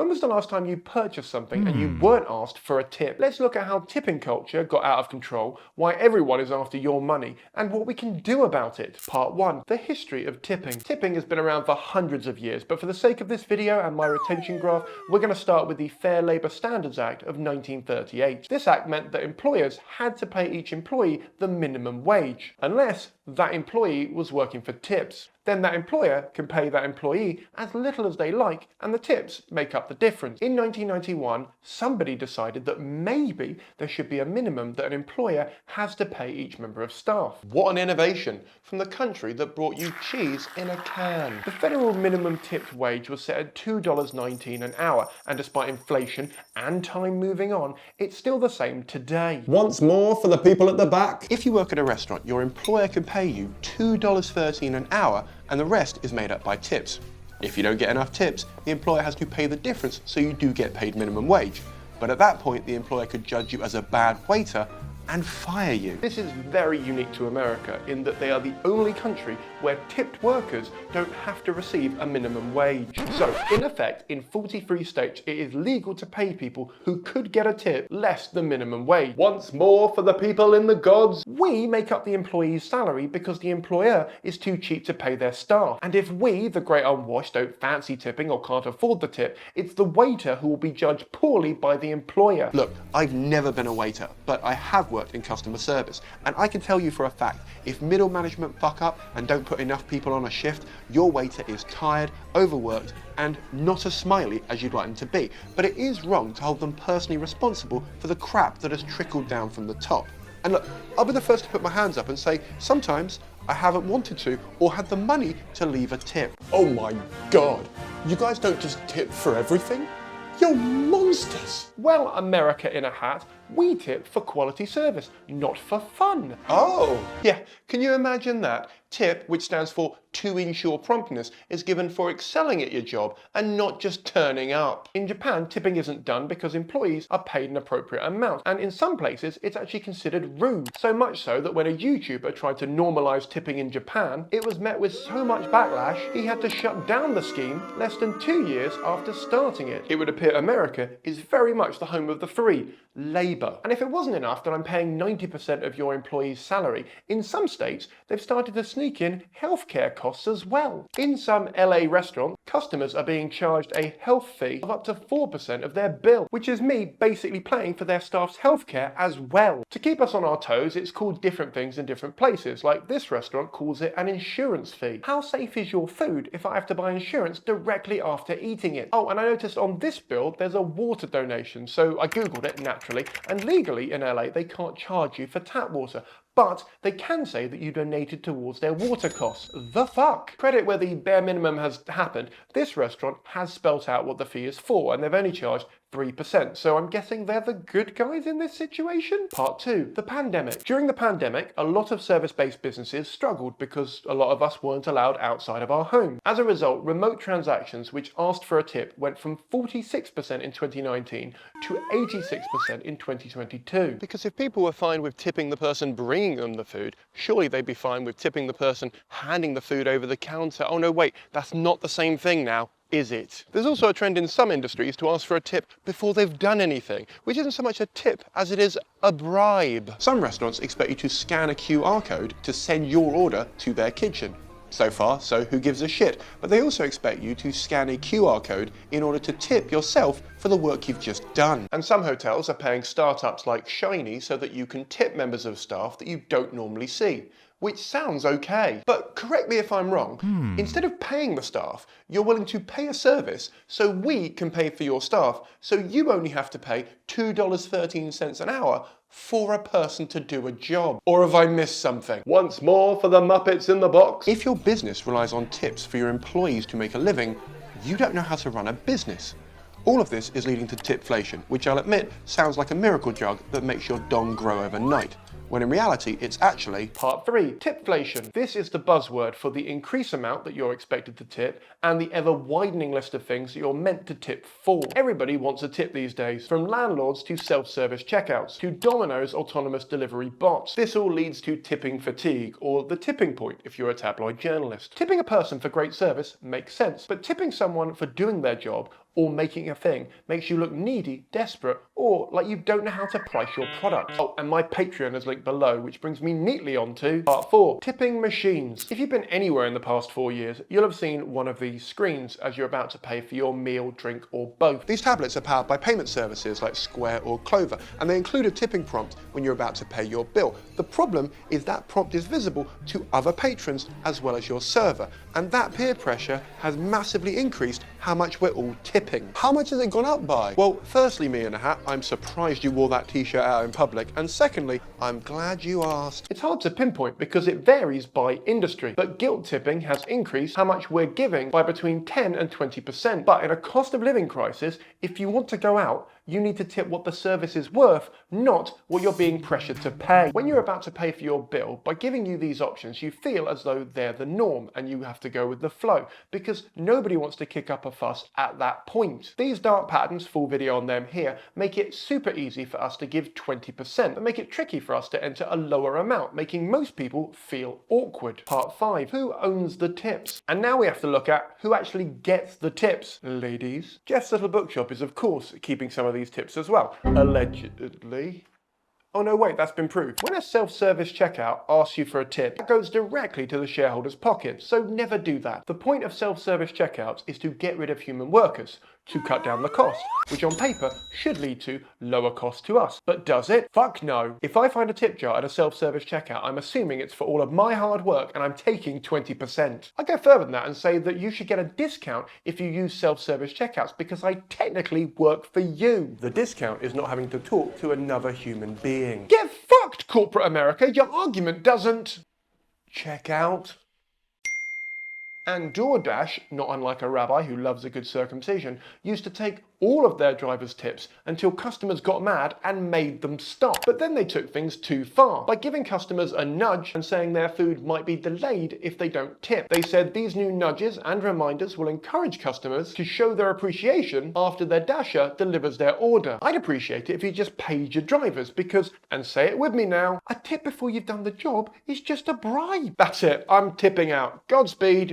When was the last time you purchased something and you weren't asked for a tip? Let's look at how tipping culture got out of control, why everyone is after your money, and what we can do about it. Part 1. The history of tipping. Tipping has been around for hundreds of years, but for the sake of this video and my retention graph, we're going to start with the Fair Labor Standards Act of 1938. This act meant that employers had to pay each employee the minimum wage, unless that employee was working for tips. Then that employer can pay that employee as little as they like, and the tips make up the difference. In 1991, somebody decided that maybe there should be a minimum that an employer has to pay each member of staff. What an innovation from the country that brought you cheese in a can. The federal minimum tipped wage was set at $2.19 an hour, and despite inflation and time moving on, it's still the same today. Once more for the people at the back. If you work at a restaurant, your employer can pay you $2.13 an hour, and the rest is made up by tips. If you don't get enough tips, the employer has to pay the difference, so you do get paid minimum wage. But at that point, the employer could judge you as a bad waiter and fire you. This is very unique to America in that they are the only country where tipped workers don't have to receive a minimum wage. So, in effect, in 43 states, it is legal to pay people who could get a tip less than minimum wage. Once more for the people in the gods. We make up the employee's salary because the employer is too cheap to pay their staff. And if we, the great unwashed, don't fancy tipping or can't afford the tip, it's the waiter who will be judged poorly by the employer. Look, I've never been a waiter, but I have worked in customer service, and I can tell you for a fact, if middle management fuck up and don't put enough people on a shift, your waiter is tired, overworked, and not as smiley as you'd like them to be. But it is wrong to hold them personally responsible for the crap that has trickled down from the top. And look, I'll be the first to put my hands up and say, sometimes I haven't wanted to or had the money to leave a tip. Oh my God, you guys don't just tip for everything? You're monsters! Well, America in a hat, we tip for quality service, not for fun. Oh! Yeah, can you imagine that? Tip, which stands for to ensure promptness, is given for excelling at your job and not just turning up. In Japan, tipping isn't done because employees are paid an appropriate amount, and in some places it's actually considered rude. So much so that when a YouTuber tried to normalise tipping in Japan, it was met with so much backlash he had to shut down the scheme less than 2 years after starting it. It would appear America is very much the home of the free, labour. And if it wasn't enough that I'm paying 90% of your employee's salary, in some states they've started to sneak in healthcare costs as well. In some LA restaurants, customers are being charged a health fee of up to 4% of their bill, which is me basically paying for their staff's healthcare as well. To keep us on our toes, it's called different things in different places, like this restaurant calls it an insurance fee. How safe is your food if I have to buy insurance directly after eating it? Oh, and I noticed on this bill there's a water donation, so I googled it naturally, and legally in LA they can't charge you for tap water, but they can say that you donated towards their water costs. The fuck? Credit where the bare minimum has happened, this restaurant has spelt out what the fee is for, and they've only charged 3%, so I'm guessing they're the good guys in this situation? Part 2. The pandemic. During the pandemic, a lot of service-based businesses struggled because a lot of us weren't allowed outside of our home. As a result, remote transactions which asked for a tip went from 46% in 2019 to 86% in 2022. Because if people were fine with tipping the person bringing them the food, surely they'd be fine with tipping the person handing the food over the counter. Oh no, wait, that's not the same thing now, is it? There's also a trend in some industries to ask for a tip before they've done anything, which isn't so much a tip as it is a bribe. Some restaurants expect you to scan a QR code to send your order to their kitchen. So far, so who gives a shit? But they also expect you to scan a QR code in order to tip yourself for the work you've just done. And some hotels are paying startups like Shiny so that you can tip members of staff that you don't normally see. Which sounds okay. But correct me if I'm wrong, instead of paying the staff, you're willing to pay a service so we can pay for your staff, so you only have to pay $2.13 an hour for a person to do a job. Or have I missed something? Once more for the Muppets in the box. If your business relies on tips for your employees to make a living, you don't know how to run a business. All of this is leading to tipflation, which I'll admit sounds like a miracle drug that makes your dong grow overnight, when in reality it's actually Part 3, Tipflation. This is the buzzword for the increased amount that you're expected to tip and the ever-widening list of things that you're meant to tip for. Everybody wants a tip these days, from landlords to self-service checkouts, to Domino's autonomous delivery bots. This all leads to tipping fatigue, or the tipping point if you're a tabloid journalist. Tipping a person for great service makes sense, but tipping someone for doing their job or making a thing makes you look needy, desperate, or like you don't know how to price your product. Oh, and my Patreon is linked below, which brings me neatly on to part 4, tipping machines. If you've been anywhere in the past 4 years, you'll have seen one of these screens as you're about to pay for your meal, drink, or both. These tablets are powered by payment services like Square or Clover, and they include a tipping prompt when you're about to pay your bill. The problem is that prompt is visible to other patrons as well as your server, and that peer pressure has massively increased how much we're all tipping. How much has it gone up by? Well, firstly, me in a hat, I'm surprised you wore that t-shirt out in public, and secondly, I'm glad you asked. It's hard to pinpoint because it varies by industry, but guilt tipping has increased how much we're giving by between 10 and 20%. But in a cost of living crisis, if you want to go out, you need to tip what the service is worth, not what you're being pressured to pay. When you're about to pay for your bill, by giving you these options, you feel as though they're the norm and you have to go with the flow, because nobody wants to kick up a fuss at that point. These dark patterns, full video on them here, make it super easy for us to give 20%, but make it tricky for us to enter a lower amount, making most people feel awkward. Part 5, who owns the tips? And now we have to look at who actually gets the tips. Ladies. Jeff's Little Bookshop is of course keeping some of these tips as well, allegedly. Oh no, wait, that's been proved. When a self-service checkout asks you for a tip, it goes directly to the shareholder's pocket, so never do that. The point of self-service checkouts is to get rid of human workers, to cut down the cost, which on paper should lead to lower cost to us. But does it? Fuck no. If I find a tip jar at a self-service checkout, I'm assuming it's for all of my hard work and I'm taking 20%. I go further than that and say that you should get a discount if you use self-service checkouts because I technically work for you. The discount is not having to talk to another human being. Get fucked, corporate America. Your argument doesn't check out. And DoorDash, not unlike a rabbi who loves a good circumcision, used to take all of their drivers' tips until customers got mad and made them stop. But then they took things too far by giving customers a nudge and saying their food might be delayed if they don't tip. They said these new nudges and reminders will encourage customers to show their appreciation after their dasher delivers their order. I'd appreciate it if you just paid your drivers because, and say it with me now, a tip before you've done the job is just a bribe. That's it, I'm tipping out. Godspeed.